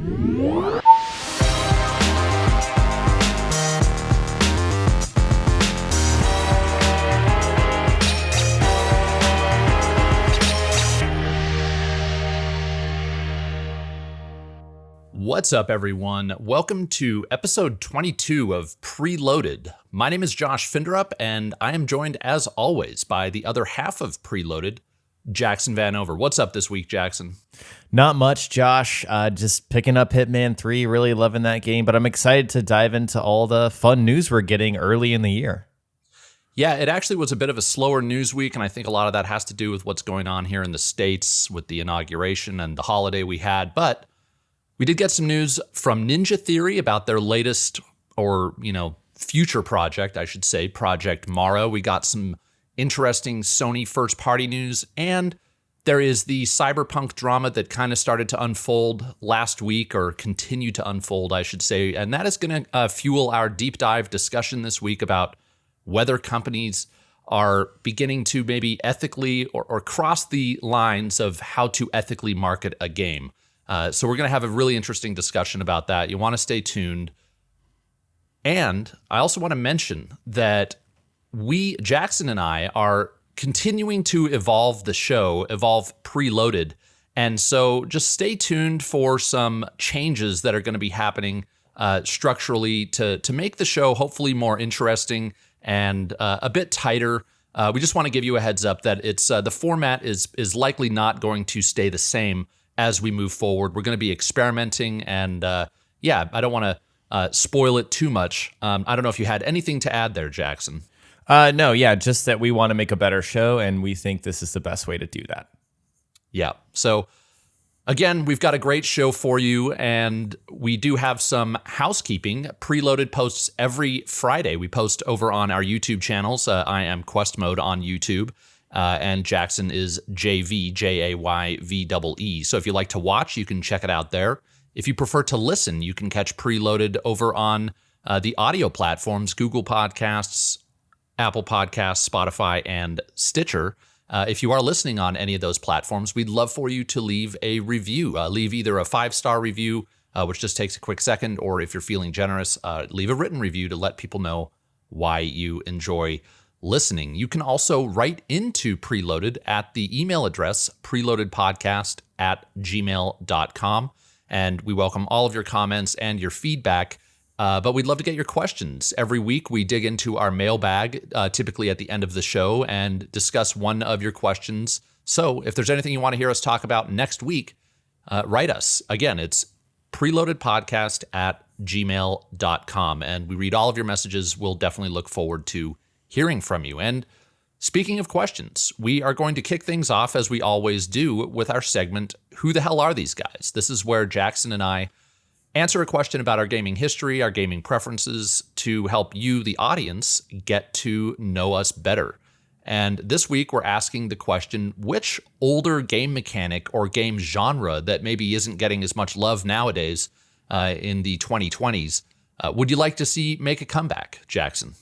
What's up, everyone? Welcome to episode 22 of Preloaded. My name is Josh Finderup, and I am joined, as always, by the other half of Preloaded, Jackson Vanover. What's up this week, Jackson? Not much, Josh. Just picking up Hitman 3, really loving that game, but I'm excited to dive into all the fun news we're getting early in the year. Yeah, it actually was a bit of a slower news week, and I think a lot of that has to do with what's going on here in the States with the inauguration and the holiday we had, but we did get some news from Ninja Theory about their latest, or, future project, I should say, Project Mara. We got some interesting Sony first-party news, and there is the Cyberpunk drama that kind of started to unfold last week, or continue to unfold, I should say, and that is going to fuel our deep dive discussion this week about whether companies are beginning to maybe ethically or cross the lines of how to ethically market a game. So we're going to have a really interesting discussion about that. You want to stay tuned. And I also want to mention that Jackson and I, are continuing to evolve the show, evolve Preloaded. And so just stay tuned for some changes that are going to be happening structurally to make the show hopefully more interesting and a bit tighter. We just want to give you a heads up that it's the format is likely not going to stay the same as we move forward. We're going to be experimenting, and I don't want to spoil it too much. I don't know if you had anything to add there, Jackson. No, just that we want to make a better show, and we think this is the best way to do that. Yeah. So again, we've got a great show for you, and we do have some housekeeping. Preloaded posts every Friday. We post over on our YouTube channels. I am Quest Mode on YouTube. And Jackson is jayvee, Jayvee. So if you like to watch, you can check it out there. If you prefer to listen, you can catch Preloaded over on the audio platforms, Google Podcasts, Apple Podcasts, Spotify, and Stitcher. If you are listening on any of those platforms, we'd love for you to leave a review. Leave either a 5-star review, which just takes a quick second, or if you're feeling generous, leave a written review to let people know why you enjoy listening. You can also write into Preloaded at the email address preloadedpodcast@gmail.com, and we welcome all of your comments and your feedback, but we'd love to get your questions. Every week we dig into our mailbag, typically at the end of the show, and discuss one of your questions. So if there's anything you want to hear us talk about next week, write us. Again, it's preloadedpodcast@gmail.com, and we read all of your messages. We'll definitely look forward to hearing from you. And speaking of questions, we are going to kick things off, as we always do, with our segment, Who the Hell Are These Guys? This is where Jackson and I answer a question about our gaming history, our gaming preferences, to help you, the audience, get to know us better. And this week, we're asking the question, which older game mechanic or game genre that maybe isn't getting as much love nowadays in the 2020s would you like to see make a comeback, Jackson?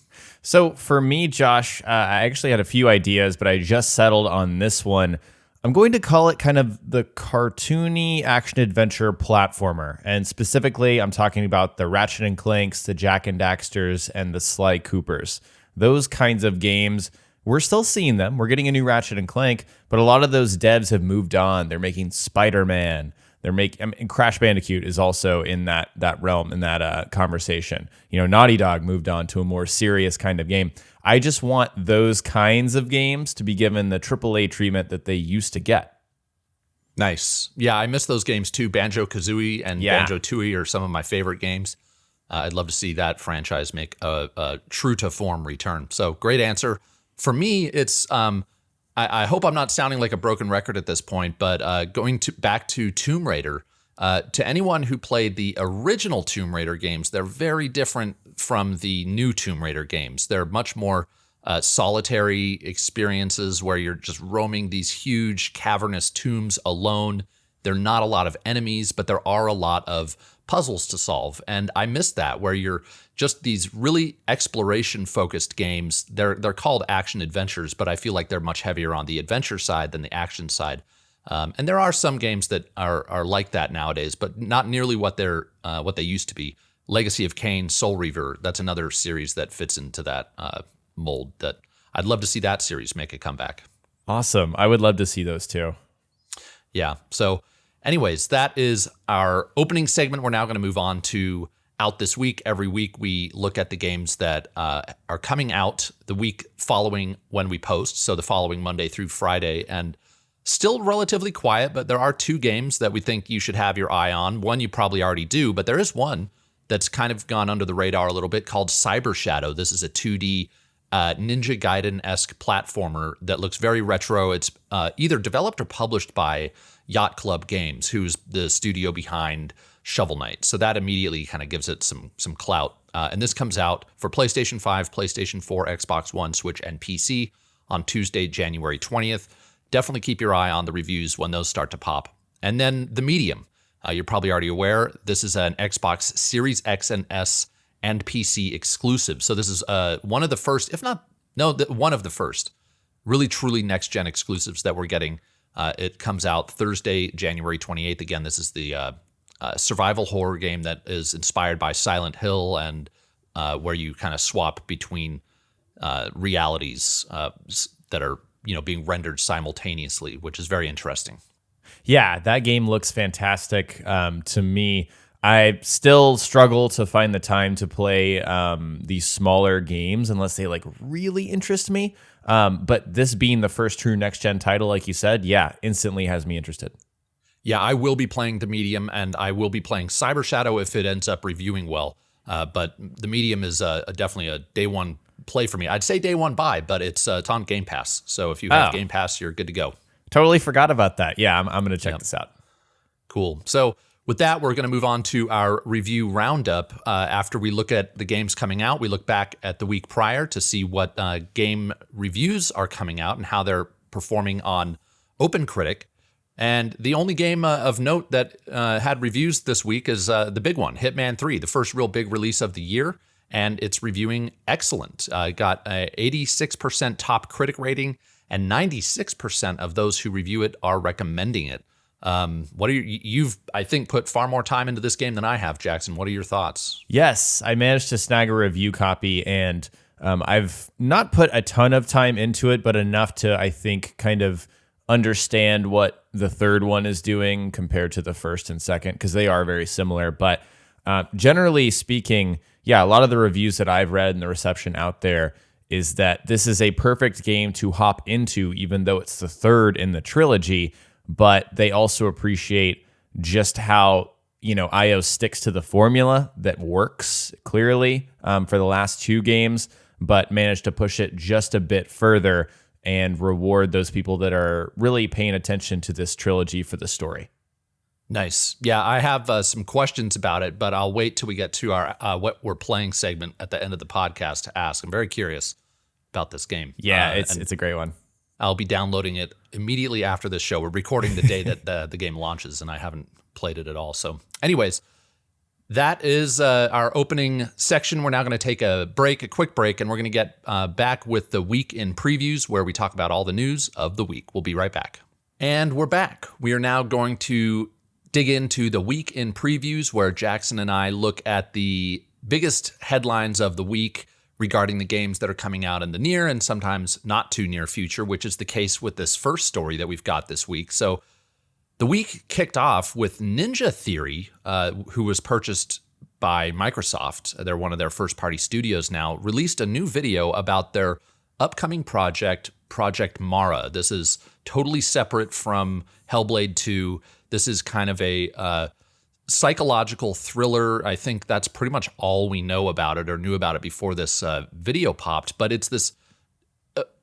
So for me, Josh, I actually had a few ideas, but I just settled on this one. I'm going to call it kind of the cartoony action-adventure platformer. And specifically, I'm talking about the Ratchet and Clanks, the Jak and Daxters, and the Sly Coopers. Those kinds of games, we're still seeing them. We're getting a new Ratchet and Clank, but a lot of those devs have moved on. They're making Spider-Man. And Crash Bandicoot is also in that realm, in that conversation. Naughty Dog moved on to a more serious kind of game. I just want those kinds of games to be given the AAA treatment that they used to get. Nice. Yeah, I miss those games too. Banjo-Kazooie and Banjo-Tooie are some of my favorite games. I'd love to see that franchise make a true-to-form return. So great answer. For me, it's... I hope I'm not sounding like a broken record at this point, but back to Tomb Raider, to anyone who played the original Tomb Raider games, they're very different from the new Tomb Raider games. They're much more solitary experiences where you're just roaming these huge cavernous tombs alone. There are not a lot of enemies, but there are a lot of puzzles to solve. And I miss that, where you're just these really exploration-focused games. They're called action adventures, but I feel like they're much heavier on the adventure side than the action side. And there are some games that are like that nowadays, but not nearly what they used to be. Legacy of Kain, Soul Reaver, that's another series that fits into that mold that I'd love to see that series make a comeback. Awesome. I would love to see those too. Yeah. So anyways, that is our opening segment. We're now going to move on to Out This Week. Every week we look at the games that are coming out the week following when we post, so the following Monday through Friday, and still relatively quiet, but there are 2 games that we think you should have your eye on. One you probably already do, but there is one that's kind of gone under the radar a little bit called Cyber Shadow. This is a 2D Ninja Gaiden-esque platformer that looks very retro. It's either developed or published by Yacht Club Games, who's the studio behind Shovel Knight. So that immediately kind of gives it some clout. And this comes out for PlayStation 5, PlayStation 4, Xbox One, Switch, and PC on Tuesday, January 20th. Definitely keep your eye on the reviews when those start to pop. And then The Medium. You're probably already aware, this is an Xbox Series X and S and PC exclusive. So this is one of the first, one of the first really truly next-gen exclusives that we're getting. It comes out Thursday, January 28th. Again, this is the survival horror game that is inspired by Silent Hill and where you kind of swap between realities that are being rendered simultaneously, which is very interesting. Yeah, that game looks fantastic to me. I still struggle to find the time to play these smaller games unless they really interest me. But this being the first true next-gen title, like you said, yeah, instantly has me interested. Yeah, I will be playing The Medium, and I will be playing Cyber Shadow if it ends up reviewing well. But The Medium is definitely a day one play for me. I'd say day one buy, but it's on Game Pass. So if you have Game Pass, you're good to go. Totally forgot about that. Yeah, I'm going to check this out. Cool. So with that, we're going to move on to our review roundup. After we look at the games coming out, we look back at the week prior to see what game reviews are coming out and how they're performing on OpenCritic. And the only game of note that had reviews this week is the big one, Hitman 3, the first real big release of the year. And it's reviewing excellent. Got a 86% top critic rating, and 96% of those who review it are recommending it. What are you've, I think, put far more time into this game than I have, Jackson. What are your thoughts? Yes, I managed to snag a review copy, and I've not put a ton of time into it, but enough to, I think, kind of understand what the third one is doing compared to the first and second, because they are very similar. But generally speaking, yeah, a lot of the reviews that I've read and the reception out there is that this is a perfect game to hop into, even though it's the third in the trilogy. But they also appreciate just how, IO sticks to the formula that works clearly for the last 2 games, but managed to push it just a bit further and reward those people that are really paying attention to this trilogy for the story. Nice. Yeah, I have some questions about it, but I'll wait till we get to our what we're playing segment at the end of the podcast to ask. I'm very curious about this game. Yeah, it's a great one. I'll be downloading it immediately after this show. We're recording the day that the game launches, and I haven't played it at all. So anyways, that is our opening section. We're now going to take a quick break, and we're going to get back with the week in previews, where we talk about all the news of the week. We'll be right back. And we're back. We are now going to dig into the week in previews, where Jackson and I look at the biggest headlines of the week regarding the games that are coming out in the near and sometimes not too near future, which is the case with this first story that we've got this week. So the week kicked off with Ninja Theory, who was purchased by Microsoft. They're one of their first-party studios now, released a new video about their upcoming project, Project Mara. This is totally separate from Hellblade 2. This is kind of a psychological thriller. I think that's pretty much all we know about it or knew about it before this video popped. But it's this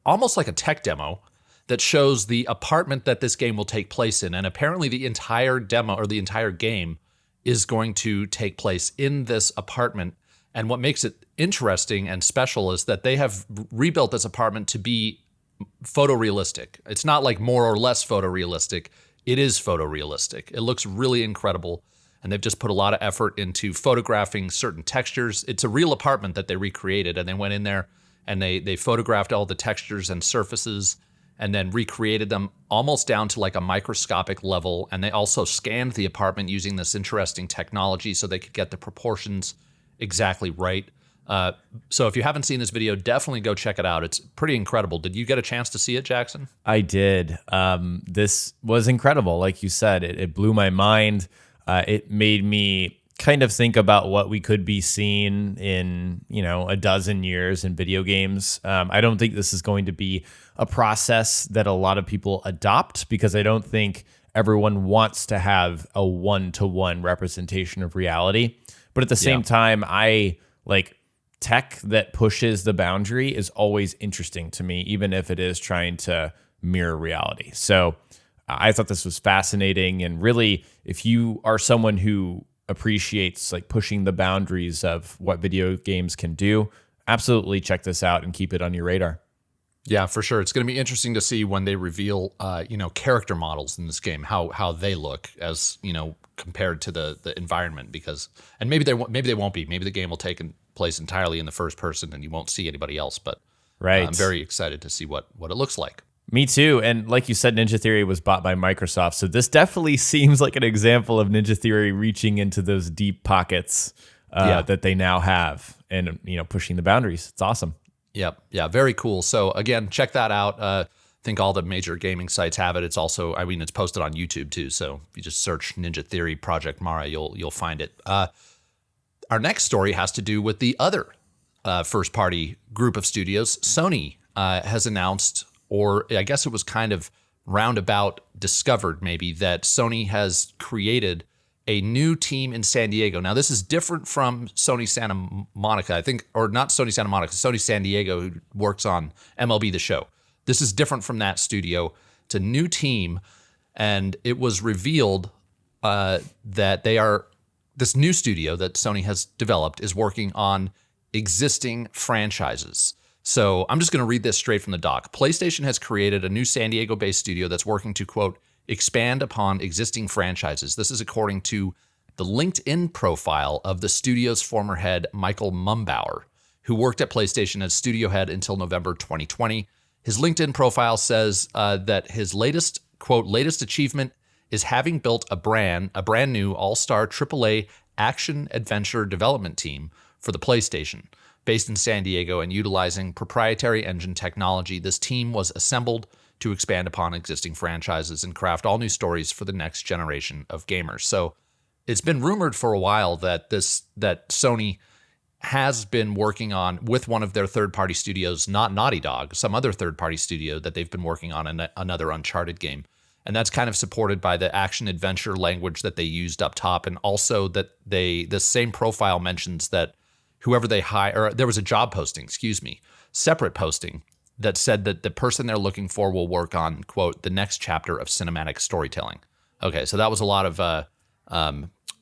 almost like a tech demo that shows the apartment that this game will take place in. And apparently the entire demo or the entire game is going to take place in this apartment. And what makes it interesting and special is that they have rebuilt this apartment to be photorealistic. It's not like more or less photorealistic. It is photorealistic. It looks really incredible. And they've just put a lot of effort into photographing certain textures. It's a real apartment that they recreated, and they went in there and they photographed all the textures and surfaces and then recreated them almost down to like a microscopic level. And they also scanned the apartment using this interesting technology so they could get the proportions exactly right. So if you haven't seen this video, definitely go check it out. It's pretty incredible. Did you get a chance to see it, Jackson? I did. This was incredible. Like you said, it blew my mind. It made me kind of think about what we could be seeing in, a dozen years in video games. I don't think this is going to be a process that a lot of people adopt, because I don't think everyone wants to have a one-to-one representation of reality. But at the same time, I like tech that pushes the boundary is always interesting to me, even if it is trying to mirror reality. So I thought this was fascinating. And really, if you are someone who appreciates like pushing the boundaries of what video games can do, absolutely check this out and keep it on your radar. Yeah, for sure. It's going to be interesting to see when they reveal, character models in this game, how they look as, compared to the environment. Because, and maybe they won't be. Maybe the game will take place entirely in the first person and you won't see anybody else. But right, I'm very excited to see what it looks like. Me too. And like you said, Ninja Theory was bought by Microsoft. So this definitely seems like an example of Ninja Theory reaching into those deep pockets that they now have and, pushing the boundaries. It's awesome. Yep. Yeah. Very cool. So again, check that out. I think all the major gaming sites have it. It's also, it's posted on YouTube too. So if you just search Ninja Theory Project Mara, you'll find it. Our next story has to do with the other first party group of studios. Sony has announced, or I guess it was kind of roundabout discovered maybe, that Sony has created a new team in San Diego. Now, this is different from Sony Santa Monica, I think, or not Sony Santa Monica, Sony San Diego, who works on MLB The Show. This is different from that studio. It's a new team, and it was revealed that this new studio that Sony has developed is working on existing franchises. So I'm just going to read this straight from the doc. PlayStation has created a new San Diego-based studio that's working to, quote, expand upon existing franchises. This is according to the LinkedIn profile of the studio's former head, Michael Mumbauer, who worked at PlayStation as studio head until November 2020. His LinkedIn profile says that his latest achievement is having built a brand new all-star AAA action-adventure development team for the PlayStation. Based in San Diego and utilizing proprietary engine technology, this team was assembled to expand upon existing franchises and craft all new stories for the next generation of gamers. So it's been rumored for a while that Sony has been working on with one of their third-party studios, not Naughty Dog, some other third-party studio that they've been working on another Uncharted game. And that's kind of supported by the action-adventure language that they used up top, and also that the same profile mentions that whoever they hire, or there was a job posting, separate posting, that said that the person they're looking for will work on, quote, the next chapter of cinematic storytelling. Okay, so that was a lot of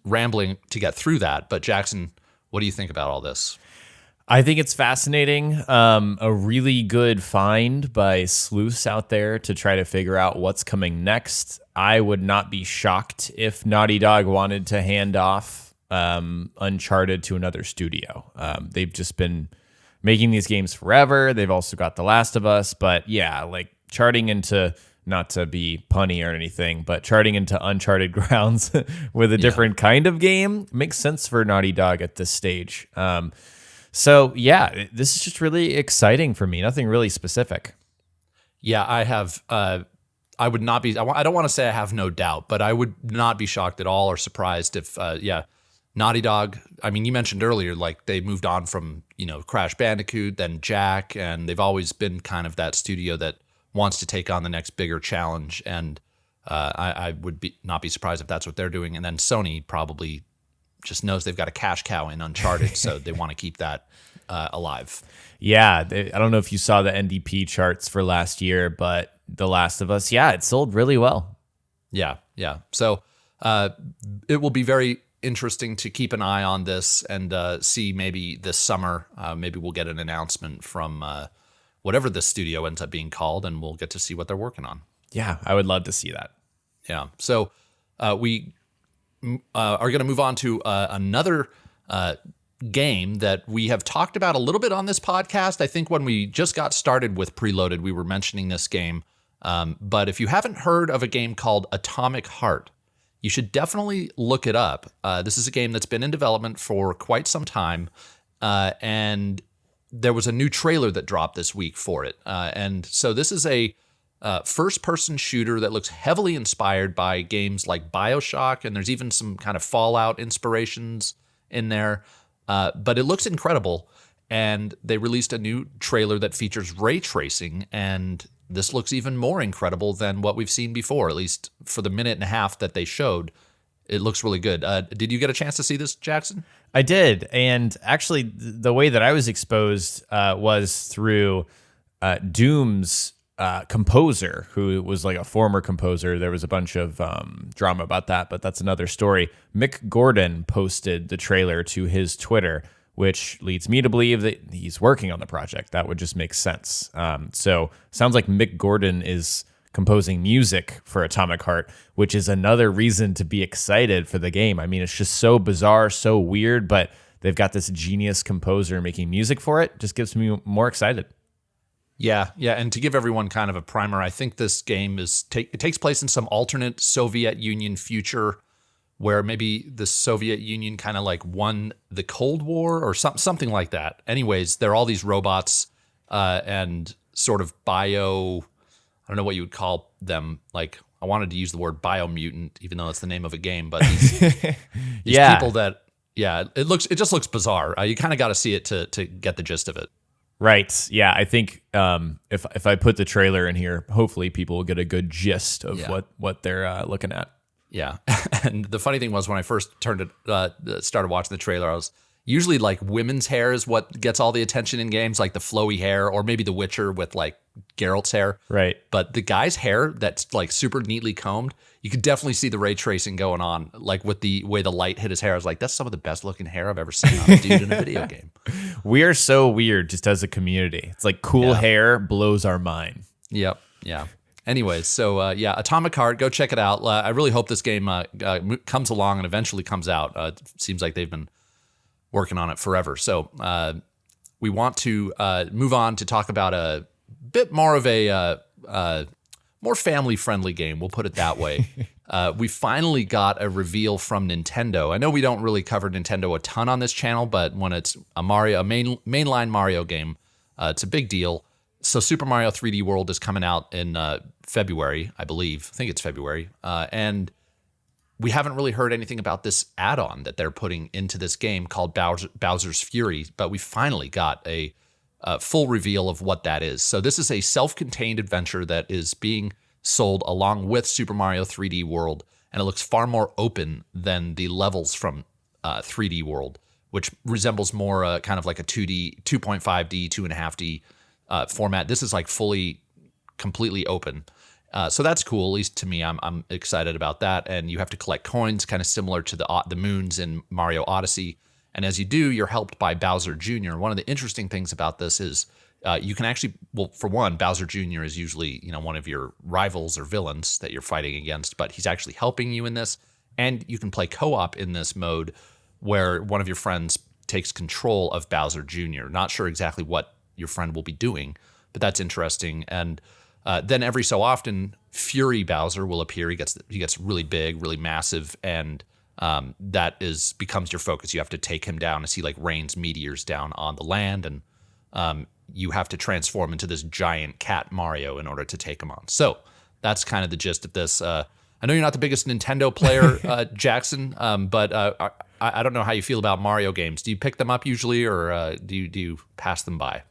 rambling to get through that. But Jackson, what do you think about all this? I think it's fascinating. A really good find by sleuths out there to try to figure out what's coming next. I would not be shocked if Naughty Dog wanted to hand off Uncharted to another studio. They've just been making these games forever. They've also got The Last of Us. But yeah, like charting into, not to be punny or anything, but charting into uncharted grounds with a different kind of game makes sense for Naughty Dog at this stage. So yeah, this is just really exciting for me. Nothing really specific. Yeah, I have. I would not be. I don't want to say I have no doubt, but I would not be shocked at all or surprised if, Naughty Dog. I mean, you mentioned earlier, like they moved on from Crash Bandicoot, then Jack, and they've always been kind of that studio that wants to take on the next bigger challenge. And I would not be surprised if that's what they're doing. And then Sony probably just knows they've got a cash cow in Uncharted, so they want to keep that alive. Yeah, I don't know if you saw the NDP charts for last year, but The Last of Us, it sold really well. Yeah. So it will be very interesting to keep an eye on this and see maybe this summer, maybe we'll get an announcement from whatever this studio ends up being called, and we'll get to see what they're working on. Yeah, I would love to see that. Yeah. So we are going to move on to another game that we have talked about a little bit on this podcast. I think when we just got started with Preloaded, we were mentioning this game But if you haven't heard of a game called Atomic Heart, you should definitely look it up. This is a game that's been in development for quite some time, and there was a new trailer that dropped this week for it. And so this is a first-person shooter that looks heavily inspired by games like BioShock, and there's even some kind of Fallout inspirations in there. But it looks incredible, and they released a new trailer that features ray tracing, and this looks even more incredible than what we've seen before, at least for the minute and a half that they showed. It looks really good. Did you get a chance to see this, Jackson? I did. And actually, the way that I was exposed was through Doom's composer, who was like a former composer. There was a bunch of drama about that, but that's another story. Mick Gordon posted the trailer to his Twitter, which leads me to believe that he's working on the project. That would just make sense. So sounds like Mick Gordon is composing music for Atomic Heart, which is another reason to be excited for the game. I mean, it's just so bizarre, so weird, but they've got this genius composer making music for it. Just gets me more excited. Yeah, and to give everyone kind of a primer, I think this game it takes place in some alternate Soviet Union future where maybe the Soviet Union kind of like won the Cold War or something like that. Anyways, there are all these robots and sort of I don't know what you would call them. Like, I wanted to use the word biomutant, even though it's the name of a game, but these people that, it just looks bizarre. You kind of got to see it to get the gist of it. Right. Yeah. I think if I put the trailer in here, hopefully people will get a good gist of what they're looking at. Yeah. And the funny thing was when I first started watching the trailer, I was usually like women's hair is what gets all the attention in games, like the flowy hair, or maybe The Witcher with like Geralt's hair. Right. But the guy's hair that's like super neatly combed, you could definitely see the ray tracing going on, like with the way the light hit his hair. I was like, that's some of the best looking hair I've ever seen on a dude in a video game. We are so weird just as a community. It's like cool hair blows our mind. Yep. Yeah. Anyways, so Atomic Heart, go check it out. I really hope this game comes along and eventually comes out. It seems like they've been working on it forever. So we want to move on to talk about a bit more of a more family-friendly game. We'll put it that way. We finally got a reveal from Nintendo. I know we don't really cover Nintendo a ton on this channel, but when it's a mainline Mario game, it's a big deal. So Super Mario 3D World is coming out in February, I believe. I think it's February. And we haven't really heard anything about this add-on that they're putting into this game called Bowser's Fury, but we finally got a full reveal of what that is. So this is a self-contained adventure that is being sold along with Super Mario 3D World, and it looks far more open than the levels from 3D World, which resembles more kind of like a 2D, 2.5D, 2.5D format. This is like completely open. So that's cool, at least to me. I'm excited about that. And you have to collect coins, kind of similar to the moons in Mario Odyssey. And as you do, you're helped by Bowser Jr. One of the interesting things about this is you can actually, well, for one, Bowser Jr. is usually one of your rivals or villains that you're fighting against, but he's actually helping you in this. And you can play co-op in this mode where one of your friends takes control of Bowser Jr. Not sure exactly what your friend will be doing, but that's interesting. And then every so often, Fury Bowser will appear. He gets really big, really massive, and that becomes your focus. You have to take him down as he like rains meteors down on the land, and you have to transform into this giant cat Mario in order to take him on. So that's kind of the gist of this. I know you're not the biggest Nintendo player, Jackson, but I don't know how you feel about Mario games. Do you pick them up usually, or do you pass them by?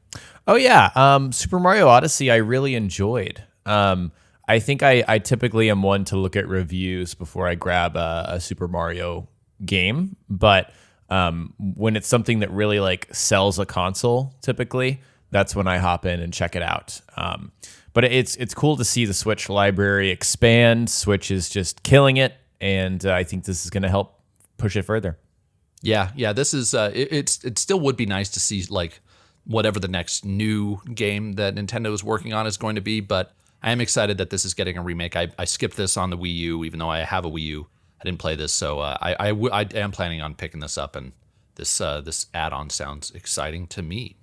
Oh, yeah. Super Mario Odyssey, I really enjoyed. I think I typically am one to look at reviews before I grab a Super Mario game. But when it's something that really like sells a console, typically, that's when I hop in and check it out. But it's cool to see the Switch library expand. Switch is just killing it. And I think this is going to help push it further. Yeah. This is it still would be nice to see like whatever the next new game that Nintendo is working on is going to be, but I am excited that this is getting a remake. I skipped this on the Wii U, even though I have a Wii U. I didn't play this, so I am planning on picking this up, and this add-on sounds exciting to me.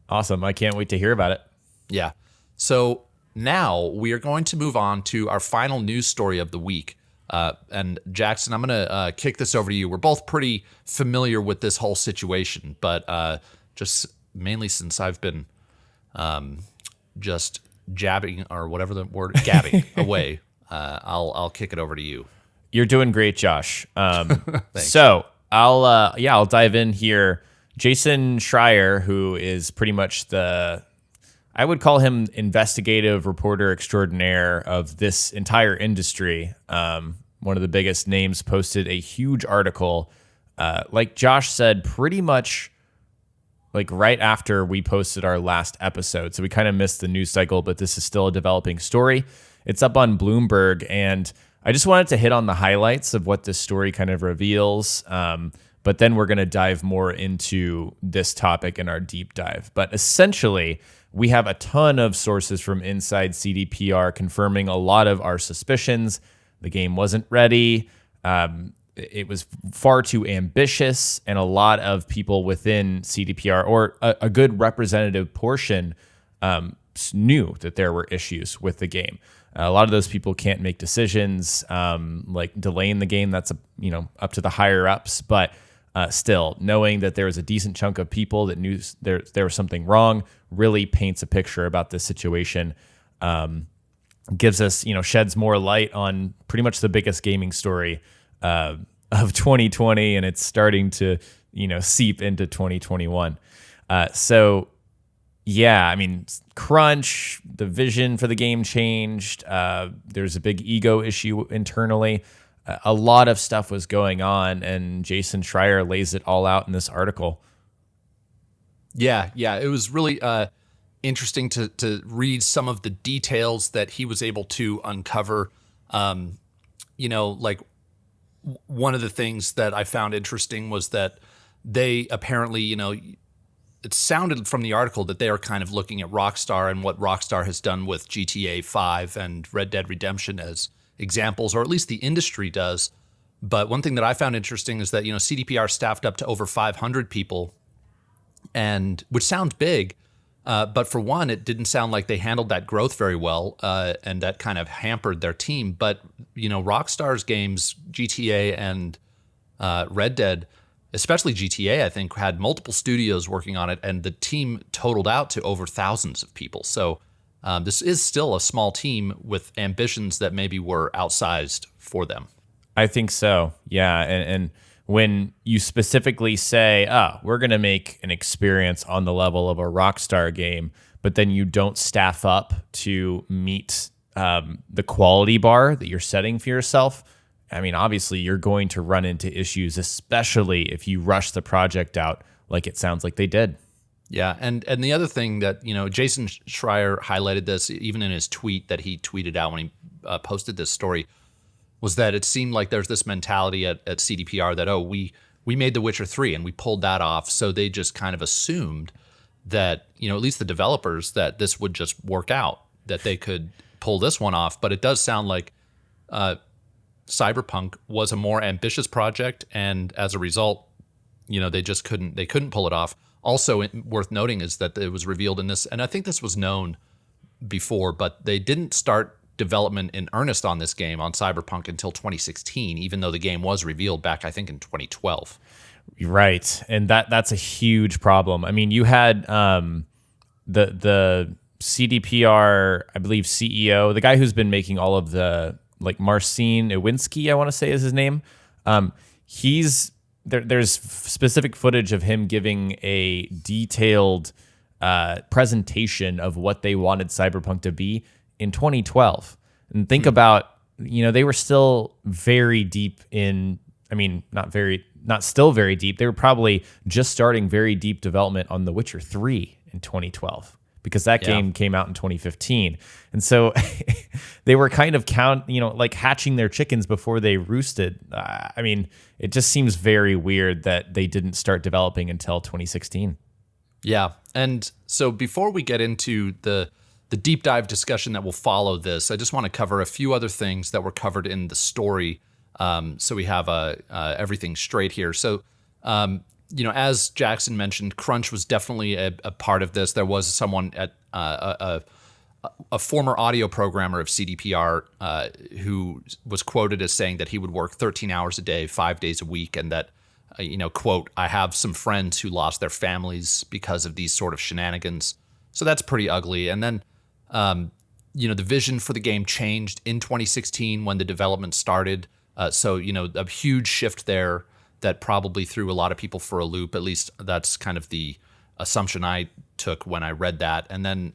Awesome. I can't wait to hear about it. Yeah. So now we are going to move on to our final news story of the week. And Jackson, I'm going to kick this over to you. We're both pretty familiar with this whole situation, but just mainly since I've been just jabbing or whatever the word, gabbing away, I'll kick it over to you. You're doing great, Josh. So I'll dive in here. Jason Schreier, who is pretty much I would call him investigative reporter extraordinaire of this entire industry. One of the biggest names, posted a huge article, like Josh said, pretty much like right after we posted our last episode. So we kind of missed the news cycle, but this is still a developing story. It's up on Bloomberg, and I just wanted to hit on the highlights of what this story kind of reveals. But then we're going to dive more into this topic in our deep dive. But essentially, we have a ton of sources from inside CDPR confirming a lot of our suspicions. The game wasn't ready. It was far too ambitious, and a lot of people within CDPR, or a good representative portion, knew that there were issues with the game. A lot of those people can't make decisions, like delaying the game. That's up to the higher ups. But still, knowing that there was a decent chunk of people that knew there was something wrong really paints a picture about this situation. Gives us, sheds more light on pretty much the biggest gaming story of 2020, and it's starting to, seep into 2021. So, yeah, I mean, crunch, the vision for the game changed. There's a big ego issue internally. A lot of stuff was going on, and Jason Schreier lays it all out in this article. Yeah, it was really interesting to read some of the details that he was able to uncover. Like one of the things that I found interesting was that they apparently, it sounded from the article that they are kind of looking at Rockstar and what Rockstar has done with GTA 5 and Red Dead Redemption as examples, or at least the industry does. But one thing that I found interesting is that, CDPR staffed up to over 500 people, and which sounds big. But for one, it didn't sound like they handled that growth very well, and that kind of hampered their team. But, Rockstar's games, GTA and Red Dead, especially GTA, I think, had multiple studios working on it, and the team totaled out to over thousands of people. So this is still a small team with ambitions that maybe were outsized for them. I think so, yeah. And when you specifically say, we're going to make an experience on the level of a Rockstar game, but then you don't staff up to meet the quality bar that you're setting for yourself, I mean, obviously you're going to run into issues, especially if you rush the project out like it sounds like they did. Yeah, and the other thing that, Jason Schreier highlighted this even in his tweet that he tweeted out when he posted this story, was that it seemed like there's this mentality at CDPR that, we made The Witcher 3 and we pulled that off. So they just kind of assumed that, at least the developers, that this would just work out, that they could pull this one off. But it does sound like Cyberpunk was a more ambitious project, and as a result, they just couldn't pull it off. Also worth noting is that it was revealed in this, and I think this was known before, but they didn't start development in earnest on this game, on Cyberpunk, until 2016, even though the game was revealed back, I think, in 2012. Right, and that's a huge problem. I mean, you had the CDPR, I believe, CEO, the guy who's been making all of the, like, Marcin Iwinski, I want to say is his name. There's specific footage of him giving a detailed presentation of what they wanted Cyberpunk to be in 2012. And think about, they were still very deep in, not still very deep. They were probably just starting very deep development on The Witcher 3 in 2012, because that game came out in 2015. And so they were kind of hatching their chickens before they roosted. It just seems very weird that they didn't start developing until 2016. Yeah. And so before we get into the deep dive discussion that will follow this, I just want to cover a few other things that were covered in the story, so we have everything straight here. So, as Jackson mentioned, crunch was definitely a part of this. There was someone at a a former audio programmer of CDPR who was quoted as saying that he would work 13 hours a day, 5 days a week, and that, quote, I have some friends who lost their families because of these sort of shenanigans. So that's pretty ugly. And then, the vision for the game changed in 2016 when the development started. So a huge shift there that probably threw a lot of people for a loop. At least that's kind of the assumption I took when I read that. And then,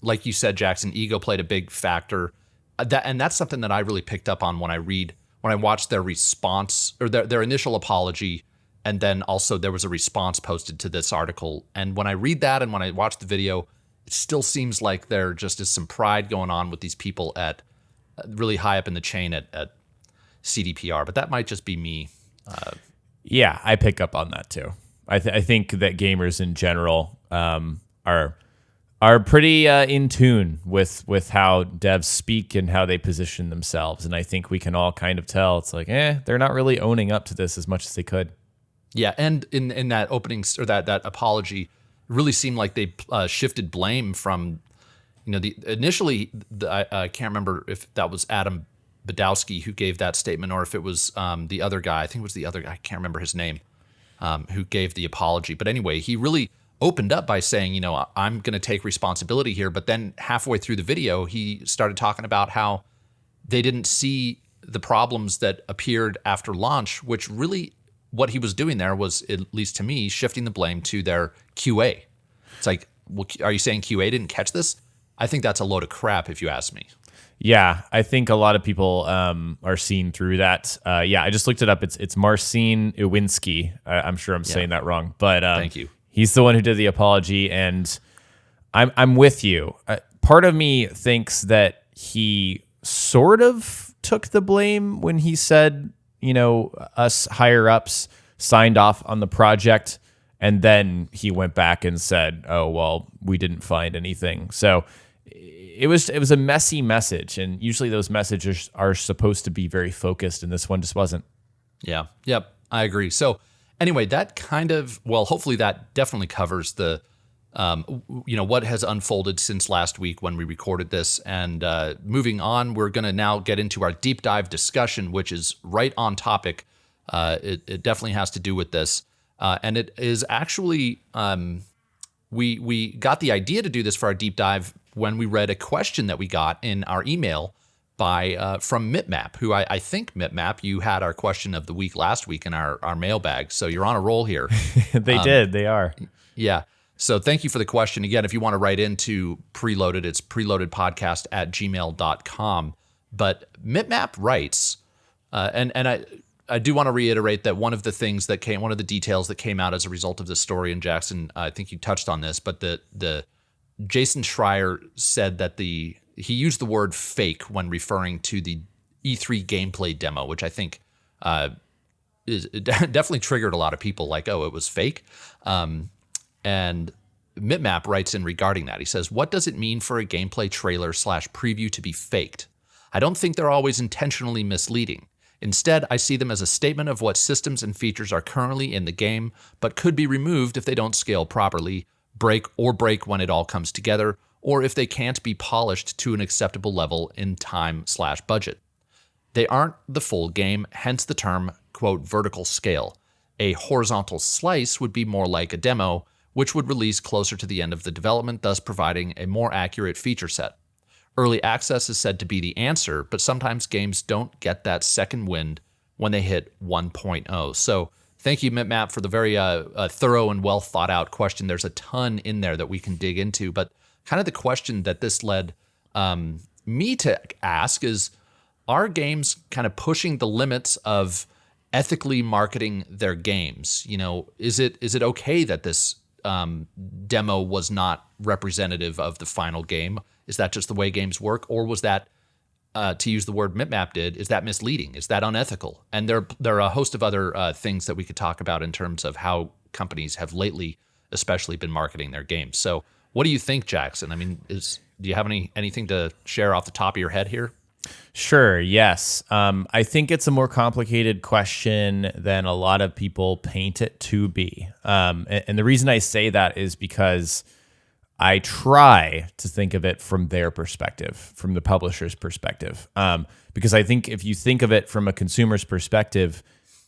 like you said, Jackson, ego played a big factor. And that's something that I really picked up on when I watched their response or their initial apology. And then also there was a response posted to this article. And when I read that and when I watch the video, it still seems like there just is some pride going on with these people at really high up in the chain at CDPR. But that might just be me. Yeah, I pick up on that too. I think that gamers in general are pretty in tune with how devs speak and how they position themselves. And I think we can all kind of tell it's like, they're not really owning up to this as much as they could. Yeah, and in that opening or that apology, it really seemed like they shifted blame from, initially I can't remember if that was Adam Badowski who gave that statement or if it was the other guy. I think it was the other guy. I can't remember his name, who gave the apology. But anyway, he really opened up by saying, I'm going to take responsibility here. But then halfway through the video, he started talking about how they didn't see the problems that appeared after launch, which really what he was doing there was, at least to me, shifting the blame to their QA. It's like, well, are you saying QA didn't catch this? I think that's a load of crap, if you ask me. Yeah, I think a lot of people are seeing through that. I just looked it up. It's Marcin Iwinski. I'm sure I'm saying that wrong, but thank you. He's the one who did the apology, and I'm with you. Part of me thinks that he sort of took the blame when he said, us higher ups signed off on the project, and then he went back and said, oh, well, we didn't find anything. So it was a messy message, and usually those messages are supposed to be very focused, and this one just wasn't. Yeah. Yep. I agree. So anyway, that hopefully that definitely covers the, what has unfolded since last week when we recorded this. And moving on, we're going to now get into our deep dive discussion, which is right on topic. It definitely has to do with this. And it is actually, we got the idea to do this for our deep dive when we read a question that we got in our email from Mitmap, who I think, Mitmap, you had our question of the week last week in our mailbag. So you're on a roll here. They are. Yeah. So thank you for the question. Again, if you want to write into Preloaded, it's preloadedpodcast@gmail.com. But Mitmap writes, and I do want to reiterate that one of the details that came out as a result of this story, and Jackson, I think you touched on this, but the Jason Schreier said that he used the word fake when referring to the E3 gameplay demo, which I think it definitely triggered a lot of people like, oh, it was fake. And Mitmap writes in regarding that. He says, what does it mean for a gameplay trailer / preview to be faked? I don't think they're always intentionally misleading. Instead, I see them as a statement of what systems and features are currently in the game, but could be removed if they don't scale properly, break when it all comes together, or if they can't be polished to an acceptable level in time / budget. They aren't the full game, hence the term, quote, vertical scale. A horizontal slice would be more like a demo, which would release closer to the end of the development, thus providing a more accurate feature set. Early access is said to be the answer, but sometimes games don't get that second wind when they hit 1.0. So thank you, Mitmap, for the very thorough and well thought out question. There's a ton in there that we can dig into, but kind of the question that this led me to ask is, are games kind of pushing the limits of ethically marketing their games? Is it okay that this demo was not representative of the final game? Is that just the way games work? Or was that, to use the word Mitmap did, is that misleading? Is that unethical? And there are a host of other things that we could talk about in terms of how companies have lately especially been marketing their games. So what do you think, Jackson? I mean, do you have anything to share off the top of your head here? Sure, yes. I think it's a more complicated question than a lot of people paint it to be. And the reason I say that is because I try to think of it from their perspective, from the publisher's perspective. Because I think if you think of it from a consumer's perspective,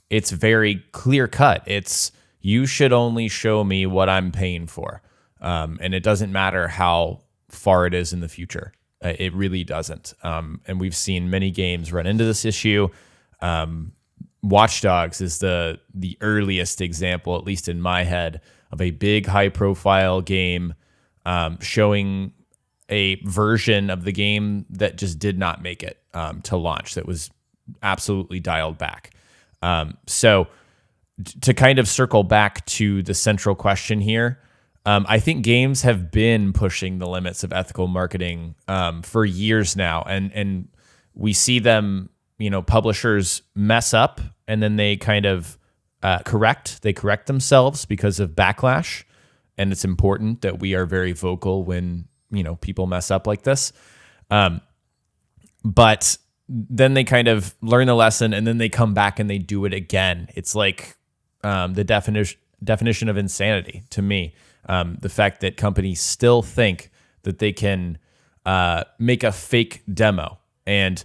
it's very clear cut. It's, you should only show me what I'm paying for. And it doesn't matter how far it is in the future. It really doesn't. And we've seen many games run into this issue. Watch Dogs is the earliest example, at least in my head, of a big high-profile game showing a version of the game that just did not make it to launch, that was absolutely dialed back. So to kind of circle back to the central question here, I think games have been pushing the limits of ethical marketing for years now, and we see them, publishers mess up, and then they kind of correct themselves because of backlash. And it's important that we are very vocal when, people mess up like this. But then they kind of learn the lesson, and then they come back and they do it again. It's like the definition of insanity to me. The fact that companies still think that they can make a fake demo. And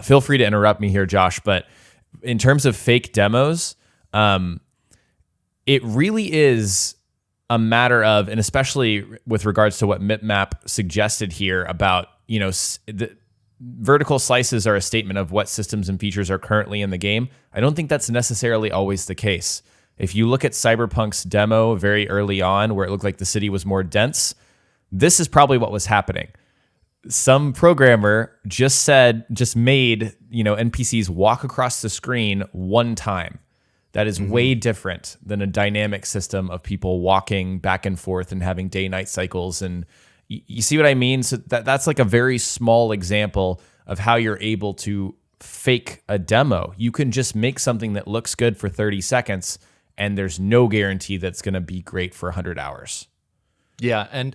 feel free to interrupt me here, Josh, but in terms of fake demos, it really is a matter of, and especially with regards to what Mipmap suggested here about, the vertical slices are a statement of what systems and features are currently in the game. I don't think that's necessarily always the case. If you look at Cyberpunk's demo very early on, where it looked like the city was more dense, this is probably what was happening. Some programmer just made, NPCs walk across the screen one time. That is way different than a dynamic system of people walking back and forth and having day-night cycles. And you see what I mean? So that's like a very small example of how you're able to fake a demo. You can just make something that looks good for 30 seconds, and there's no guarantee that's going to be great for 100 hours. Yeah, and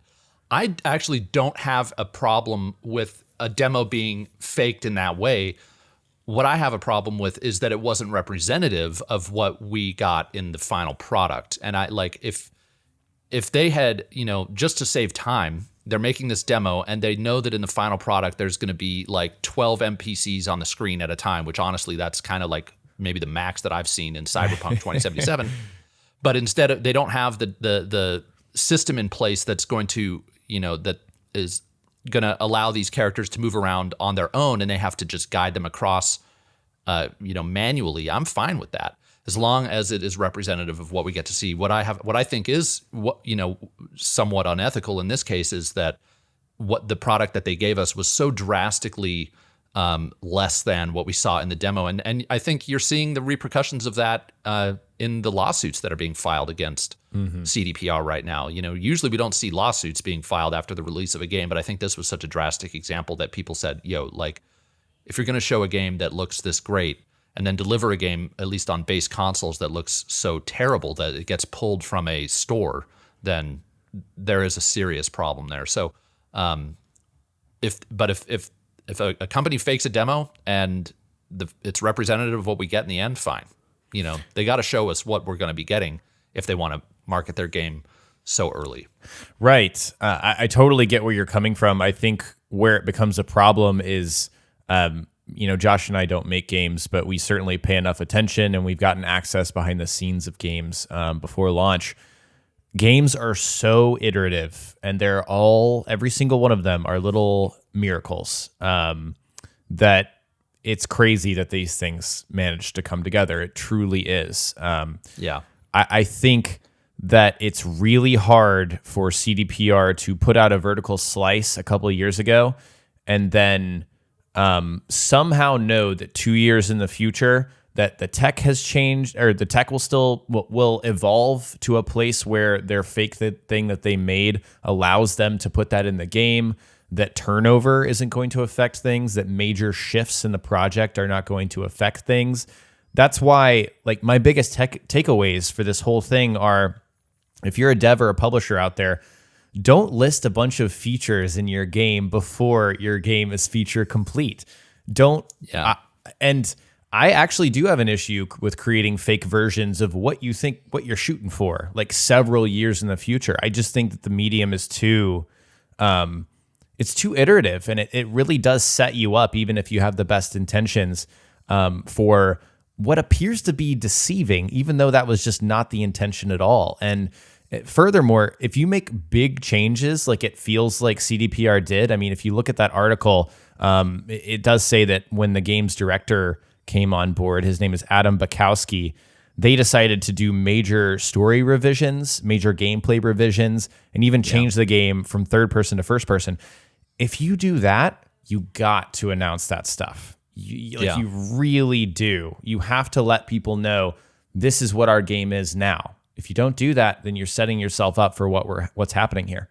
I actually don't have a problem with a demo being faked in that way. What I have a problem with is that it wasn't representative of what we got in the final product. And if they had, just to save time, they're making this demo and they know that in the final product there's going to be like 12 NPCs on the screen at a time, which honestly that's kind of like maybe the max that I've seen in Cyberpunk 2077. But instead they don't have the system in place that's going to, that is going to allow these characters to move around on their own, and they have to just guide them across, manually. I'm fine with that as long as it is representative of what we get to see. What I think is somewhat unethical in this case is that what the product that they gave us was so drastically less than what we saw in the demo, and I think you're seeing the repercussions of that in the lawsuits that are being filed against CDPR right now. Usually we don't see lawsuits being filed after the release of a game, but I think this was such a drastic example that people said, if you're going to show a game that looks this great and then deliver a game, at least on base consoles, that looks so terrible that it gets pulled from a store, then there is a serious problem there. So if a company fakes a demo and it's representative of what we get in the end, fine. They got to show us what we're going to be getting if they want to market their game so early. Right. I totally get where you're coming from. I think where it becomes a problem is, Josh and I don't make games, but we certainly pay enough attention, and we've gotten access behind the scenes of games before launch. Games are so iterative, and every single one of them are little miracles that it's crazy that these things manage to come together. It truly is. I think that it's really hard for CDPR to put out a vertical slice a couple of years ago and then somehow know that 2 years in the future that the tech has changed, or the tech will evolve to a place where their fake thing that they made allows them to put that in the game, that turnover isn't going to affect things, that major shifts in the project are not going to affect things. That's why, my biggest takeaways for this whole thing are, if you're a dev or a publisher out there, don't list a bunch of features in your game before your game is feature complete. And I actually do have an issue with creating fake versions of what you think, what you're shooting for, several years in the future. I just think that the medium is too It's too iterative, and it really does set you up, even if you have the best intentions, for what appears to be deceiving, even though that was just not the intention at all. And furthermore, if you make big changes, like it feels like CDPR did, I mean, if you look at that article, it does say that when the game's director came on board, his name is Adam Bukowski, they decided to do major story revisions, major gameplay revisions, and even change the game from third person to first person. If you do that, you got to announce that stuff. You really do. You have to let people know this is what our game is now. If you don't do that, then you're setting yourself up for what's happening here.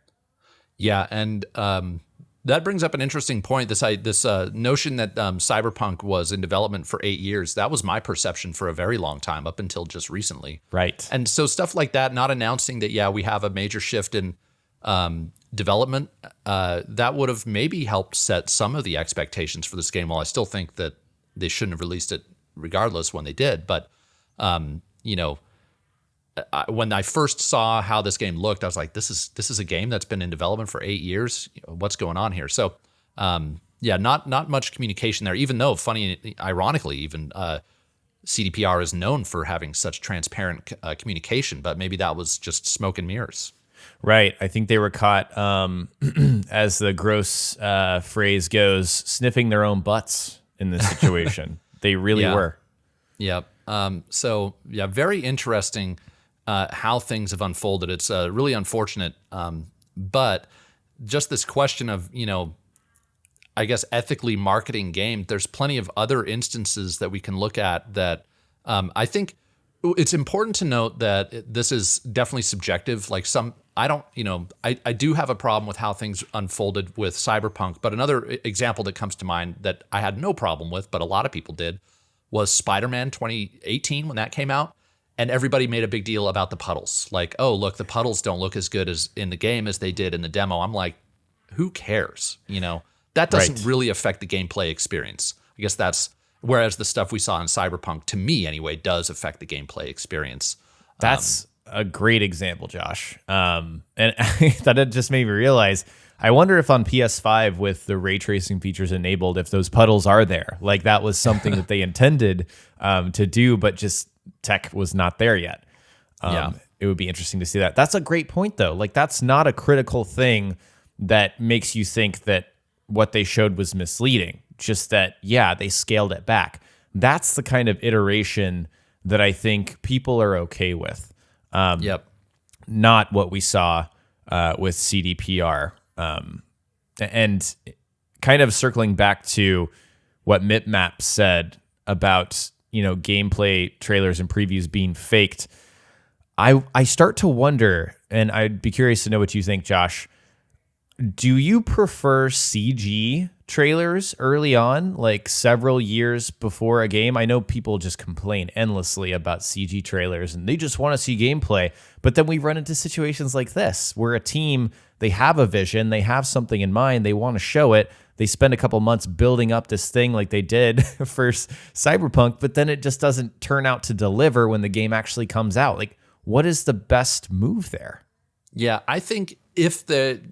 Yeah, and that brings up an interesting point. This notion that Cyberpunk was in development for 8 years. That was my perception for a very long time, up until just recently. Right. And so stuff like that, not announcing that, we have a major shift in development, that would have maybe helped set some of the expectations for this game. While I still think that they shouldn't have released it regardless when they did. But, when I first saw how this game looked, I was like, this is a game that's been in development for 8 years. What's going on here? So, not much communication there, even though, ironically, even CDPR is known for having such transparent communication, but maybe that was just smoke and mirrors. Right. I think they were caught, as the gross phrase goes, sniffing their own butts in this situation. They really were. Yeah. Very interesting how things have unfolded. It's really unfortunate. But just this question of, I guess, ethically marketing game, there's plenty of other instances that we can look at that I think it's important to note that this is definitely subjective. Like I do have a problem with how things unfolded with Cyberpunk, but another example that comes to mind that I had no problem with, but a lot of people did, was Spider-Man 2018 when that came out, and everybody made a big deal about the puddles. Like, oh, look, the puddles don't look as good as in the game as they did in the demo. I'm like, who cares? That doesn't really affect the gameplay experience. I guess whereas the stuff we saw in Cyberpunk, to me anyway, does affect the gameplay experience. That's a great example, Josh. And that just made me realize, I wonder if on PS5 with the ray tracing features enabled, if those puddles are there. Like that was something that they intended to do, but just tech was not there yet. It would be interesting to see that. That's a great point, though. Like that's not a critical thing that makes you think that what they showed was misleading. Just that, they scaled it back. That's the kind of iteration that I think people are okay with. Not what we saw with CDPR. And kind of circling back to what MipMap said about, gameplay trailers and previews being faked, I start to wonder, and I'd be curious to know what you think, Josh. Do you prefer CG trailers early on, like several years before a game? I know people just complain endlessly about CG trailers and they just want to see gameplay. But then we run into situations like this where a team, they have a vision, they have something in mind, they want to show it. They spend a couple months building up this thing like they did for Cyberpunk, but then it just doesn't turn out to deliver when the game actually comes out. Like, what is the best move there? Yeah, I think if the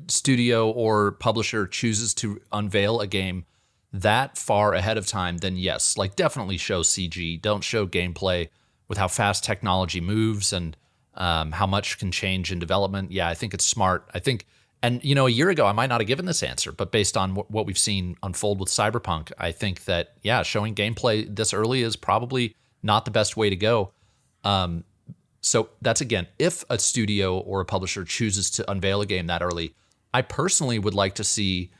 studio or publisher chooses to unveil a game that far ahead of time, then yes, like definitely show CG. Don't show gameplay with how fast technology moves and how much can change in development. Yeah, I think it's smart. I think, and a year ago I might not have given this answer, but based on what we've seen unfold with Cyberpunk, I think that showing gameplay this early is probably not the best way to go. So that's, again, if a studio or a publisher chooses to unveil a game that early. I personally would like to see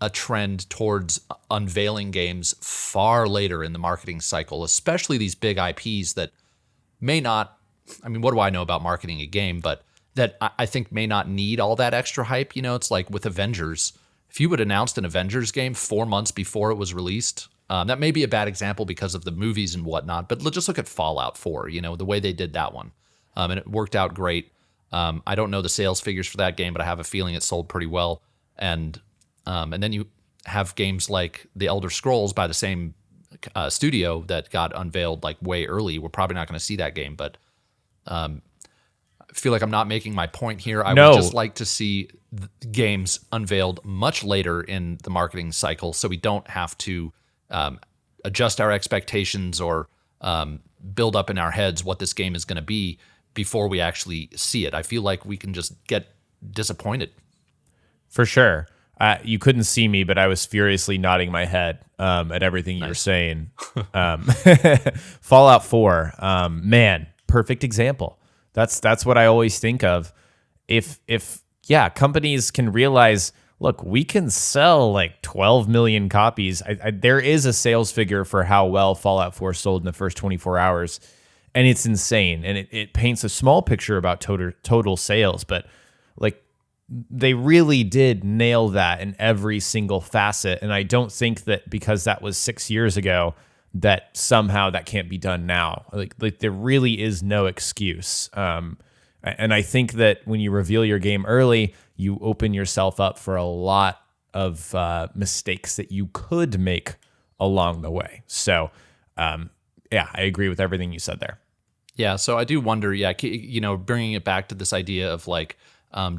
a trend towards unveiling games far later in the marketing cycle, especially these big IPs that may not, what do I know about marketing a game, but that I think may not need all that extra hype. It's like with Avengers. If you had announced an Avengers game 4 months before it was released, that may be a bad example because of the movies and whatnot, but let's just look at Fallout 4, the way they did that one. And it worked out great. I don't know the sales figures for that game, but I have a feeling it sold pretty well. And then you have games like The Elder Scrolls by the same studio that got unveiled like way early. We're probably not going to see that game, but feel like I'm not making my point here. I No. would just like to see games unveiled much later in the marketing cycle, so we don't have to adjust our expectations or build up in our heads what this game is going to be before we actually see it. I feel like we can just get disappointed. For sure. You couldn't see me, but I was furiously nodding my head at everything you were saying. Fallout 4, man, perfect example. That's what I always think of. If companies can realize, look, we can sell like 12 million copies. There is a sales figure for how well Fallout 4 sold in the first 24 hours, and it's insane. And it paints a small picture about total sales, but like, they really did nail that in every single facet. And I don't think that because that was 6 years ago that somehow that can't be done now. Like there really is no excuse. And I think that when you reveal your game early, you open yourself up for a lot of mistakes that you could make along the way. So, I agree with everything you said there. Yeah, so I do wonder, bringing it back to this idea of like,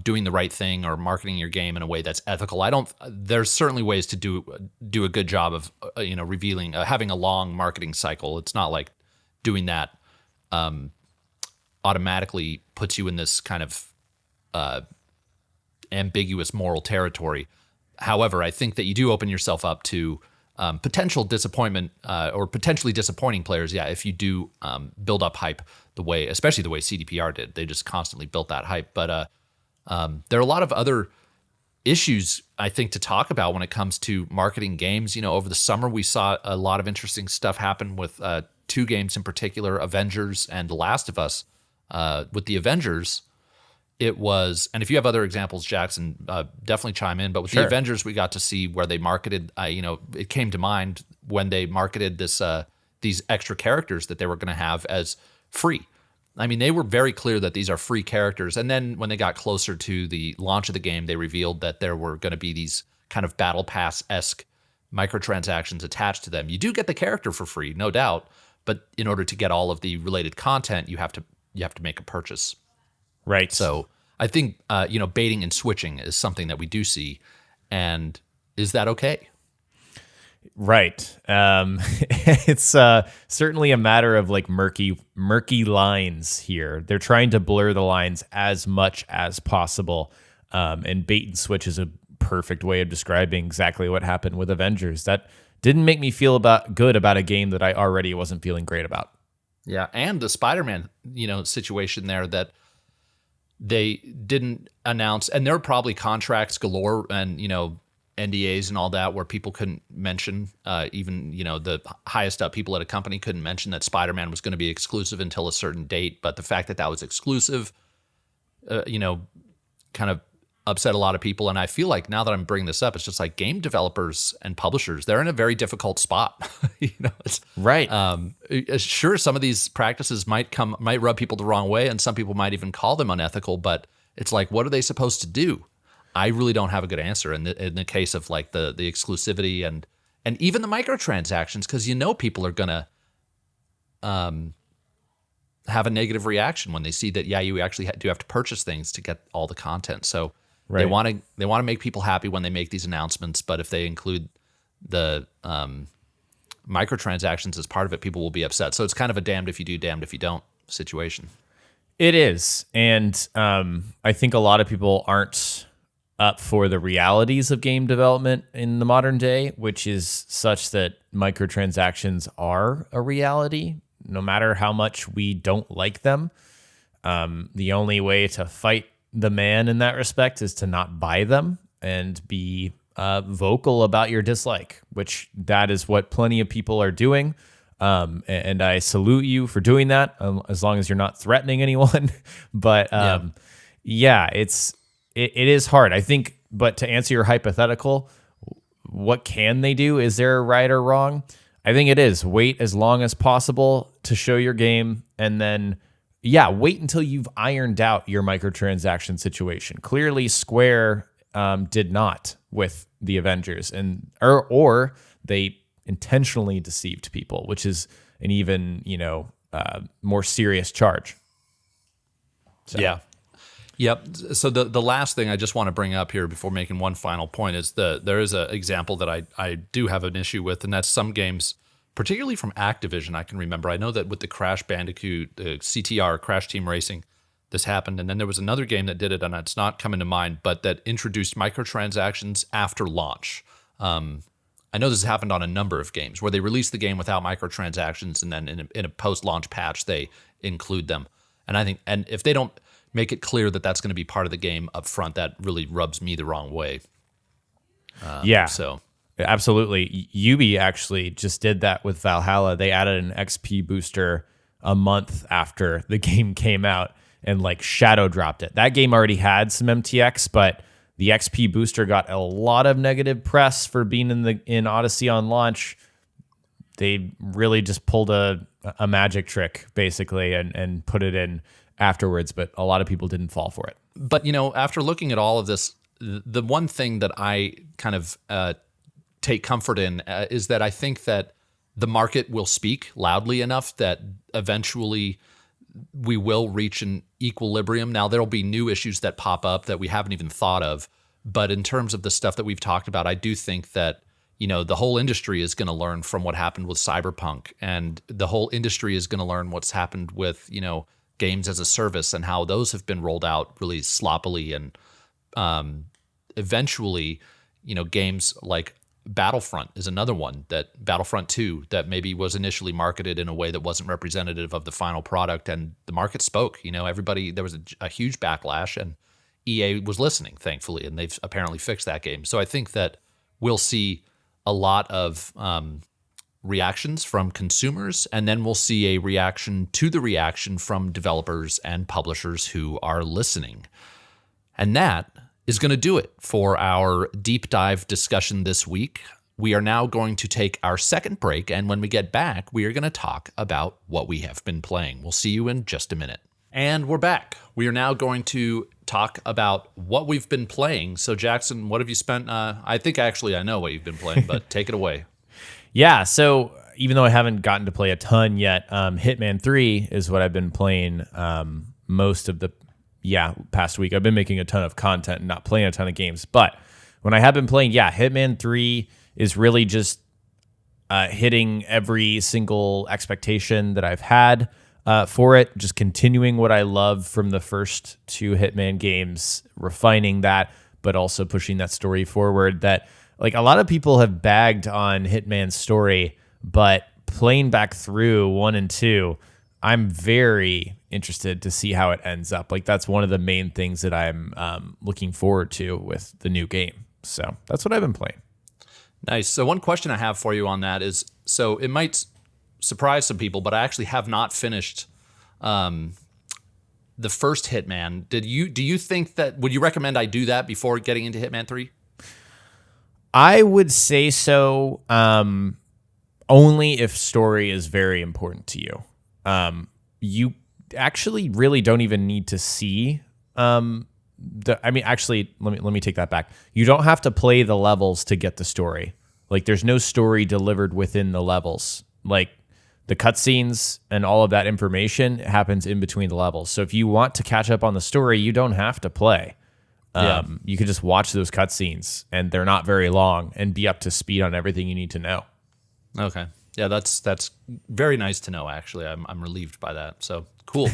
doing the right thing or marketing your game in a way that's ethical. There's certainly ways to do a good job of, revealing, having a long marketing cycle. It's not like doing that automatically puts you in this kind of ambiguous moral territory. However, I think that you do open yourself up to potential disappointment or potentially disappointing players. Yeah, if you do build up hype especially the way CDPR did. They just constantly built that hype. But there are a lot of other issues, I think, to talk about when it comes to marketing games. Over the summer, we saw a lot of interesting stuff happen with two games in particular, Avengers and The Last of Us. With the Avengers, it was, and if you have other examples, Jackson, definitely chime in. But with the Avengers, we got to see where they marketed, it came to mind when they marketed these extra characters that they were going to have as free. I mean, they were very clear that these are free characters. And then when they got closer to the launch of the game, they revealed that there were going to be these kind of battle pass-esque microtransactions attached to them. You do get the character for free, no doubt, but in order to get all of the related content, you have to make a purchase. Right. So I think baiting and switching is something that we do see. And is that okay? Right. It's certainly a matter of like murky lines here. They're trying to blur the lines as much as possible. And bait and switch is a perfect way of describing exactly what happened with Avengers. That didn't make me feel good about a game that I already wasn't feeling great about. Yeah, and the Spider-Man, situation there that they didn't announce, and there were probably contracts galore and, NDAs and all that where people couldn't mention, even, the highest up people at a company couldn't mention that Spider-Man was going to be exclusive until a certain date. But the fact that that was exclusive, kind of upset a lot of people. And I feel like now that I'm bringing this up, it's just like game developers and publishers, they're in a very difficult spot. It's right. Sure, some of these practices might rub people the wrong way, and some people might even call them unethical, but it's like, what are they supposed to do? I really don't have a good answer in the case of like the exclusivity and even the microtransactions, because people are gonna have a negative reaction when they see that you actually do have to purchase things to get all the content. So they want to make people happy when they make these announcements, but if they include the microtransactions as part of it, people will be upset. So it's kind of a damned if you do, damned if you don't situation. It is, and I think a lot of people aren't up for the realities of game development in the modern day, which is such that microtransactions are a reality, no matter how much we don't like them. The only way to fight the man in that respect is to not buy them and be vocal about your dislike, which that is what plenty of people are doing. And I salute you for doing that, as long as you're not threatening anyone. But it is hard, I think. But to answer your hypothetical, what can they do? Is there a right or wrong? I think it is wait as long as possible to show your game, and then wait until you've ironed out your microtransaction situation. Clearly, Square did not with the Avengers, or they intentionally deceived people, which is an even more serious charge. So. Yeah. Yep. So the last thing I just want to bring up here before making one final point is there is an example that I do have an issue with, and that's some games, particularly from Activision. I can remember. I know that with the Crash Bandicoot, the CTR, Crash Team Racing, this happened. And then there was another game that did it, and it's not coming to mind, but that introduced microtransactions after launch. I know this has happened on a number of games where they release the game without microtransactions, and then in a post-launch patch, they include them. And I think, and if they don't make it clear that that's going to be part of the game up front, that really rubs me the wrong way. So absolutely. Ubi actually just did that with Valhalla. They added an XP booster a month after the game came out and like shadow dropped it. That game already had some MTX, but the XP booster got a lot of negative press for being in Odyssey on launch. They really just pulled a magic trick basically and put it in afterwards, but a lot of people didn't fall for it. But, after looking at all of this, the one thing that I kind of take comfort in is that I think that the market will speak loudly enough that eventually we will reach an equilibrium. Now, there'll be new issues that pop up that we haven't even thought of. But in terms of the stuff that we've talked about, I do think that, the whole industry is going to learn from what happened with Cyberpunk, and the whole industry is going to learn what's happened with, games as a service and how those have been rolled out really sloppily. And eventually, games like Battlefront is another one, that Battlefront 2 that maybe was initially marketed in a way that wasn't representative of the final product, and the market spoke. Everybody, there was a huge backlash, and EA was listening, thankfully, and they've apparently fixed that game. So I think that we'll see a lot of reactions from consumers, and then we'll see a reaction to the reaction from developers and publishers who are listening. And that is going to do it for our deep dive discussion this week. We are now going to take our second break, and when we get back, we are going to talk about what we have been playing. We'll see you in just a minute. And we're back. We are now going to talk about what we've been playing. So, Jackson, what have you spent? I think actually I know what you've been playing, but take it away. Yeah, so even though I haven't gotten to play a ton yet, Hitman 3 is what I've been playing most of the past week. I've been making a ton of content and not playing a ton of games. But when I have been playing, Hitman 3 is really just hitting every single expectation that I've had for it, just continuing what I love from the first two Hitman games, refining that, but also pushing that story forward. That, like, a lot of people have bagged on Hitman's story, but playing back through 1 and 2, I'm very interested to see how it ends up. Like, that's one of the main things that I'm looking forward to with the new game. So that's what I've been playing. Nice. So one question I have for you on that is, so it might surprise some people, but I actually have not finished the first Hitman. Do you think that, would you recommend I do that before getting into Hitman 3? I would say so, only if story is very important to you. You actually really don't even need to see let me take that back. You don't have to play the levels to get the story. Like, there's no story delivered within the levels. Like, the cutscenes and all of that information happens in between the levels. So if you want to catch up on the story, you don't have to play. You can just watch those cutscenes, and they're not very long, and be up to speed on everything you need to know. Okay. Yeah, that's very nice to know, actually. I'm relieved by that. So, cool.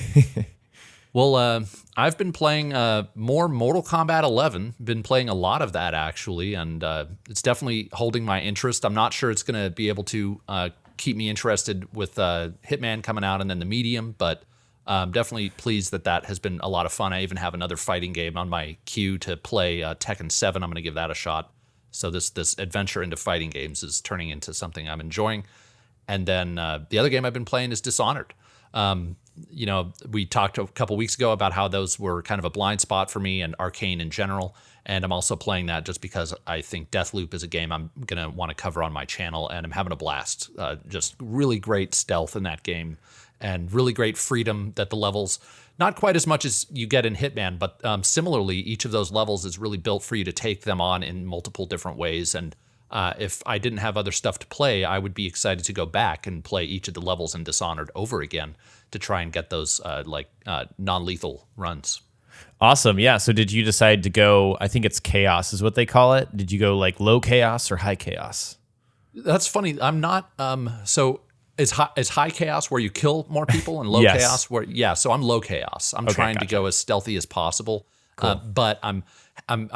Well, I've been playing more Mortal Kombat 11. Been playing a lot of that, actually, and it's definitely holding my interest. I'm not sure it's going to be able to keep me interested with Hitman coming out and then the Medium, but I'm definitely pleased that has been a lot of fun. I even have another fighting game on my queue to play, Tekken 7. I'm going to give that a shot. So this adventure into fighting games is turning into something I'm enjoying. And then the other game I've been playing is Dishonored. We talked a couple weeks ago about how those were kind of a blind spot for me, and Arcane in general. And I'm also playing that just because I think Deathloop is a game I'm going to want to cover on my channel, and I'm having a blast. Just really great stealth in that game, and really great freedom that the levels, not quite as much as you get in Hitman, but similarly, each of those levels is really built for you to take them on in multiple different ways. And if I didn't have other stuff to play, I would be excited to go back and play each of the levels in Dishonored over again to try and get those non-lethal runs. Awesome. Yeah. So did you decide to go, I think it's chaos is what they call it. Did you go like low chaos or high chaos? That's funny. I'm not. So is high chaos where you kill more people, and low Yes. chaos where so I'm low chaos. I'm trying to go as stealthy as possible. But I'm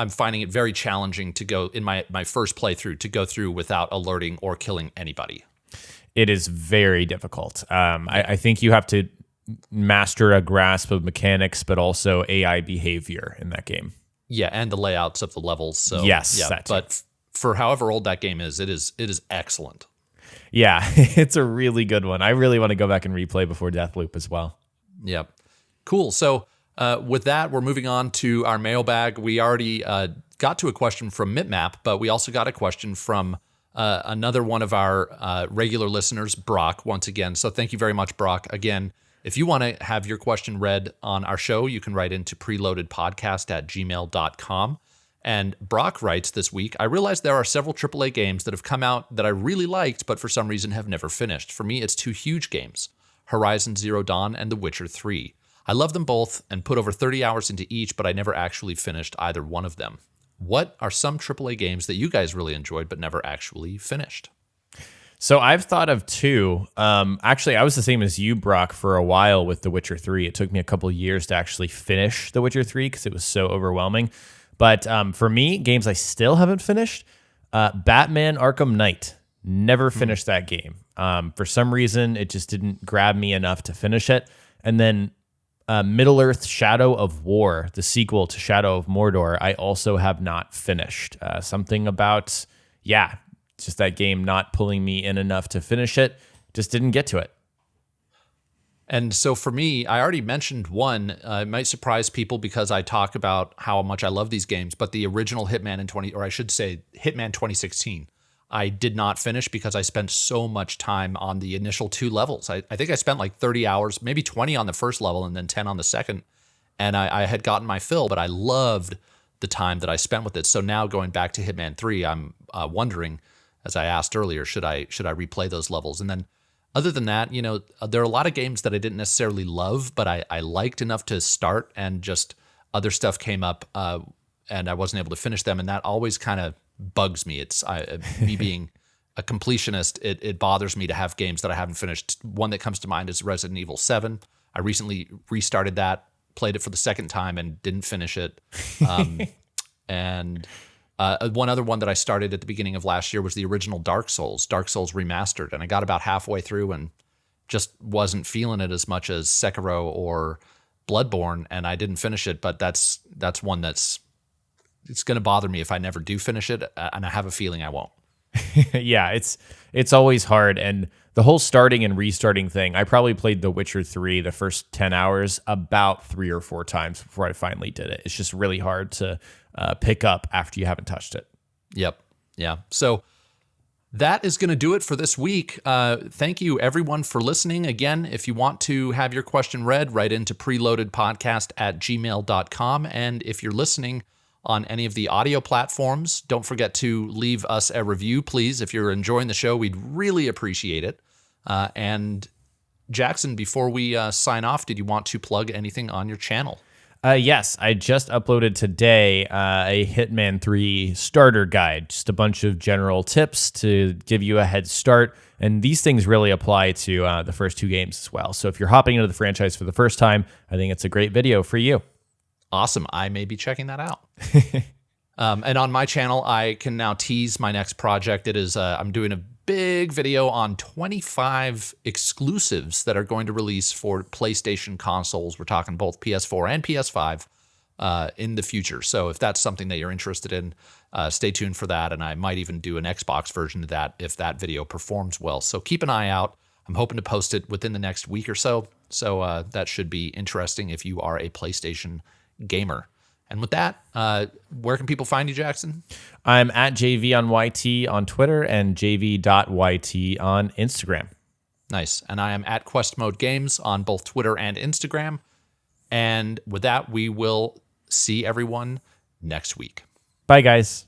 finding it very challenging to go in my first playthrough to go through without alerting or killing anybody. It is very difficult. I think you have to master a grasp of mechanics, but also AI behavior in that game. Yeah, and the layouts of the levels. So Yes, yeah, that too. but for however old that game is, it is excellent. Yeah, it's a really good one. I really want to go back and replay before Deathloop as well. Yep. Cool. So with that, we're moving on to our mailbag. We already got to a question from Mitmap, but we also got a question from another one of our regular listeners, Brock, once again. So thank you very much, Brock. Again, if you want to have your question read on our show, you can write into preloadedpodcast@gmail.com. And Brock writes this week, I realize there are several AAA games that have come out that I really liked, but for some reason have never finished. For me, it's two huge games, Horizon Zero Dawn and The Witcher 3. I love them both and put over 30 hours into each, but I never actually finished either one of them. What are some AAA games that you guys really enjoyed but never actually finished? So I've thought of two. Actually, I was the same as you, Brock, for a while with The Witcher 3. It took me a couple of years to actually finish The Witcher 3 because it was so overwhelming. But for me, games I still haven't finished, Batman Arkham Knight. Never finished that game. For some reason, it just didn't grab me enough to finish it. And then Middle-earth Shadow of War, the sequel to Shadow of Mordor, I also have not finished. Something about, just that game not pulling me in enough to finish it. Just didn't get to it. And so for me, I already mentioned one. It might surprise people because I talk about how much I love these games, but the original Hitman Hitman 2016, I did not finish because I spent so much time on the initial two levels. I think I spent like 30 hours, maybe 20 on the first level and then 10 on the second. And I had gotten my fill, but I loved the time that I spent with it. So now going back to Hitman 3, I'm wondering, as I asked earlier, should I replay those levels? And then other than that, there are a lot of games that I didn't necessarily love, but I liked enough to start, and just other stuff came up and I wasn't able to finish them. And that always kind of bugs me. It's me being a completionist. It bothers me to have games that I haven't finished. One that comes to mind is Resident Evil 7. I recently restarted that, played it for the second time and didn't finish it. And one other one that I started at the beginning of last year was the original Dark Souls Remastered. And I got about halfway through and just wasn't feeling it as much as Sekiro or Bloodborne, and I didn't finish it. But that's one it's going to bother me if I never do finish it, and I have a feeling I won't. Yeah, it's always hard. And the whole starting and restarting thing, I probably played The Witcher 3 the first 10 hours about 3 or 4 times before I finally did it. It's just really hard to pick up after you haven't touched it. Yep. Yeah. So that is going to do it for this week. Thank you, everyone, for listening. Again, if you want to have your question read, write into preloadedpodcast@gmail.com. And if you're listening on any of the audio platforms, don't forget to leave us a review, please. If you're enjoying the show, we'd really appreciate it. And Jackson, before we sign off, did you want to plug anything on your channel? Yes, I just uploaded today a Hitman 3 starter guide, just a bunch of general tips to give you a head start. And these things really apply to the first 2 games as well. So if you're hopping into the franchise for the first time, I think it's a great video for you. Awesome. I may be checking that out. And on my channel, I can now tease my next project. It is I'm doing a big video on 25 exclusives that are going to release for PlayStation consoles. We're talking both PS4 and PS5 in the future. So if that's something that you're interested in, stay tuned for that. And I might even do an Xbox version of that if that video performs well. So keep an eye out. I'm hoping to post it within the next week or so. So that should be interesting if you are a PlayStation gamer. And with that, where can people find you, Jackson? I'm at jayvee on YT on Twitter and jayvee.yt on Instagram. Nice. And I am at Quest Mode Games on both Twitter and Instagram. And with that, we will see everyone next week. Bye, guys.